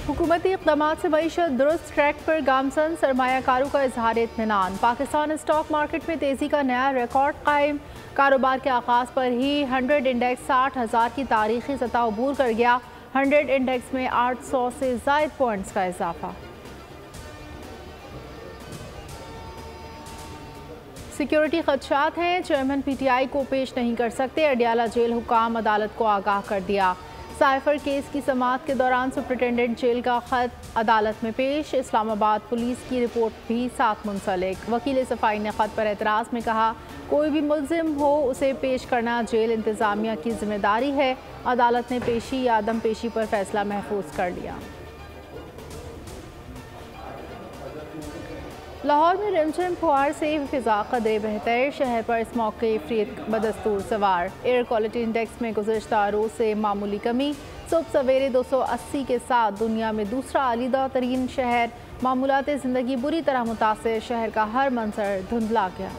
हुकूमती इक़दामात से मईशत दुरुस्त ट्रैक पर, गामसन सरमायाकारों का इजहार इत्मीनान। पाकिस्तान स्टॉक मार्केट में तेज़ी का नया रिकॉर्ड कायम। कारोबार के आगाज़ पर ही 100 इंडेक्स 60,000 की तारीखी सतह अबूर कर गया। 100 इंडेक्स में 800 से ज़ायद पॉइंट्स का इजाफा। सिक्योरिटी खदशात हैं, चेयरमैन PTI को पेश नहीं कर सकते। अडियाला जेल हुकाम अदालत को आगाह कर दिया। साइफर केस की समाअत के दौरान सुपरिटेंडेंट जेल का खत अदालत में पेश। इस्लामाबाद पुलिस की रिपोर्ट भी साथ मुंसलिक। वकील सफाई ने खत पर एतराज़ में कहा, कोई भी मुल्जिम हो उसे पेश करना जेल इंतज़ामिया की जिम्मेदारी है। अदालत ने पेशी या अदम पेशी पर फैसला महफूज कर लिया। लाहौर में रिमझिम फुहार से फिजा कदरे बेहतर। शहर पर इस मौके फ्रीत बदस्तूर सवार। एयर क्वालिटी इंडेक्स में गुज़श्ता रोज़ से मामूली कमी। सुबह सवेरे 280 के साथ दुनिया में दूसरा आलीदा तरीन शहर। मामूलात ज़िंदगी बुरी तरह मुतासिर। शहर का हर मंजर धुंधला गया।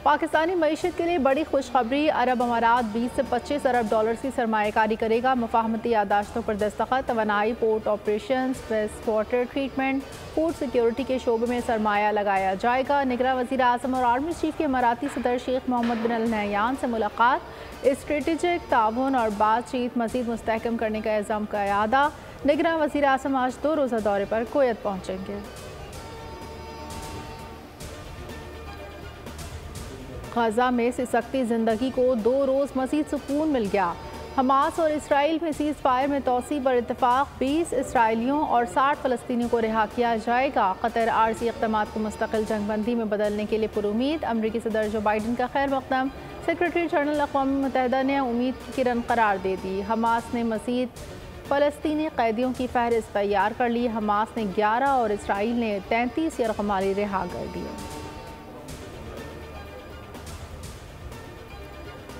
पाकिस्तानी मईशत के लिए बड़ी खुशखबरी। अरब अमारात 20 से 25 अरब डॉलर की सरमायाकारी करेगा। मुफाहमती यादाश्तों पर दस्तखत। तवानाई, port operations, waste water treatment, food security के शोबे में सरमाया लगाया जाएगा। निगरान वज़ीर आज़म और आर्मी चीफ के इमाराती सदर शेख मोहम्मद बिन अल नहयान से मुलाकात। स्ट्रेटेजिक ताउन और बातचीत मज़ीद मुस्तहकम करने का इज़्ज़ाम का इरादा। निगरान वज़ीर आज़म आज 2 रोज़ा दौरे पर कुवैत पहुँचेंगे। गजा में सिसकती ज़िंदगी को 2 रोज़ मज़ीद सुकून मिल गया। हमास और इसराइल में सीज़ फायर में तोसी पर इत्तेफाक। 20 इसराइलियों और 60 फ़लस्तीनियों को रिहा किया जाएगा। कतर आरज़ी इक़दामात को मुस्तकिल जंगबंदी में बदलने के लिए पुरुमीद। अमरीकी सदर जो बाइडन का खैर मक़दम। सेक्रेटरी जनरल अक़वाम मुत्तहिदा ने उम्मीद की किरण करार दे दी। हमास ने मज़ीद फ़लस्तीनी कैदियों की फ़हरिस्त तैयार कर ली। हमास ने 11 और इसराइल ने 33 यरग़माली रिहा कर दिए।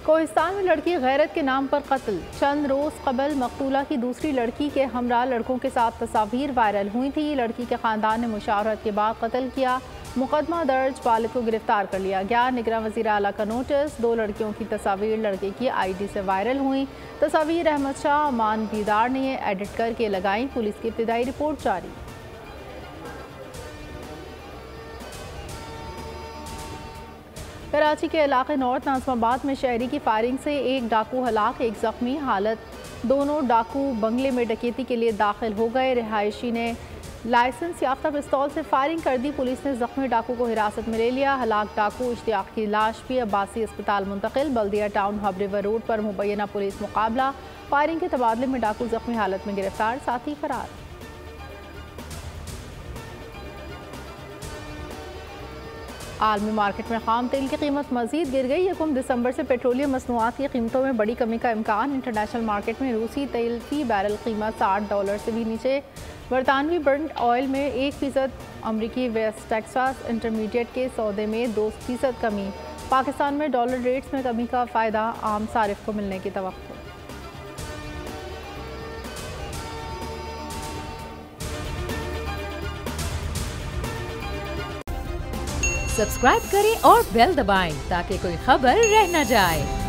कोहिस्तान में लड़की गैरत के नाम पर कत्ल। चंद रोज़ कबल मकतूला की दूसरी लड़की के हमरा लड़कों के साथ तस्वीर वायरल हुई थी। लड़की के ख़ानदान ने मुशावरत के बाद कत्ल किया। मुकदमा दर्ज, वालिद को गिरफ्तार कर लिया गया। निगरान वज़ीर आला का नोटिस। 2 लड़कियों की तस्वीर लड़के की ID से वायरल हुई। तस्वीर अहमद शाह अमान दीदार ने एडिट करके लगाई। पुलिस की इब्तिदाई रिपोर्ट जारी। कराची के इलाके नॉर्थ नाज़िमाबाद में शहरी की फायरिंग से एक डाकू हलाक, एक ज़ख्मी हालत। दोनों डाकू बंगले में डकैती के लिए दाखिल हो गए। रिहायशी ने लाइसेंस याफ्ता पिस्तौल से फायरिंग कर दी। पुलिस ने ज़ख्मी डाकू को हिरासत में ले लिया। हलाक डाकू इश्तियाक की लाश भी अब्बासी अस्पताल मुंतकिल। बल्दिया टाउन हब रिवर रोड पर मुबैना पुलिस मुकाबला। फायरिंग के तबादले में डाकू ज़ख्मी हालत में गिरफ्तार, साथी फरार। आलमी मार्केट में खाम तेल की कीमत मज़ीद गिर गई। 1 दिसंबर से पेट्रोलियम मसनूआत की कीमतों में बड़ी कमी का इम्कान। इंटरनेशनल मार्केट में रूसी तेल फी बैरल कीमत $60 से भी नीचे। बरतानवी ब्रेंट ऑयल में 1% अमरीकी वेस्ट टेक्सास इंटरमीडिएट के सौदे में 2% कमी। पाकिस्तान में डॉलर रेट्स में कमी का फ़ायदा आम सारिफ को मिलने की तवक्को। सब्सक्राइब करें और बेल दबाएं ताकि कोई खबर रह न जाए।